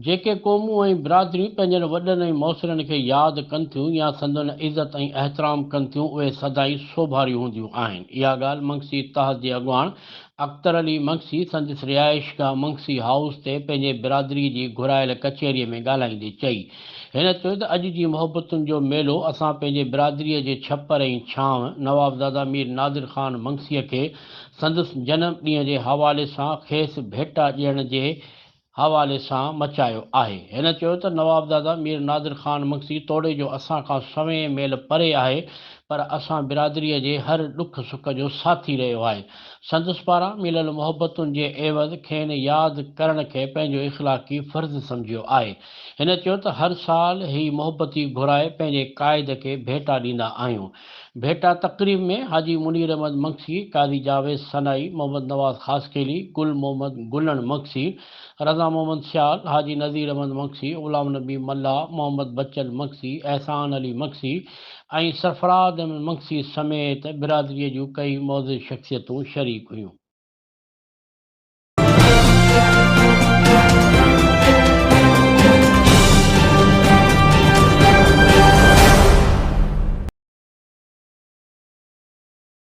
जेके क़ौमूं ऐं बिरादरियूं पंहिंजनि वॾनि ऐं मुअसरनि खे यादि कनि थियूं या संदनि इज़त ऐं एहतराम कनि थियूं, उहे सदाईं सोभारियूं हूंदियूं आहिनि। इहा ॻाल्हि मंगसी इत्तेहाद जे अॻुवाण अख्तर अली मंगसी संदसि रिहाइशगाह मंगसी हाउस ते पंहिंजे बिरादरीअ जी घुरायल कचहरीअ में ॻाल्हाईंदे चई। हिन चयो त अॼु जी मोहबतुनि जो मेलो असां पंहिंजे बिरादरीअ जे छपर ऐं छांव नवाबज़ादा मीर नादिर ख़ान मंगसीअ खे संदसि जनम ॾींहं जे हवाले सां खेसि भेटा ॾियण जे हवाले सां मचायो आहे। हिन चयो त नवाबज़ादा मीर नादिर ख़ान मंगसी तोड़े जो असां खां सवें मेल परे आहे, पर असां बिरादरीअ जे हर ॾुख सुख जो साथी रहियो आहे। संदसि पारां मिलियल मोहबतुनि जे एवज़ खेनि यादि करण खे पंहिंजो इख़लाक़ी फ़र्ज़ु सम्झियो आहे। हिन चयो त हर साल ही मोहबती घुराए पंहिंजे क़ाइद खे भेटा ॾींदा आहियूं। भेटा तक़रीब में हाजी मुनीर अहमद मंगसी, काज़ी जावेद सनाई, मोहम्मद नवाज़ ख़ासकेली, गुल मोहम्मद गुलण मंगसी, रज़ा मोहम्मद शाल, हाजी नज़ीर अहमद मंगसी, ग़ुलाम नबी मल्ला, मोहम्मद बच्चन मंगसी, एहसान अली मंगसी ऐं सरफराज़ अहमद मंगसी समेत बिरादरीअ जूं कई मौज़ शख़्सियतूं शरीक हुयूं।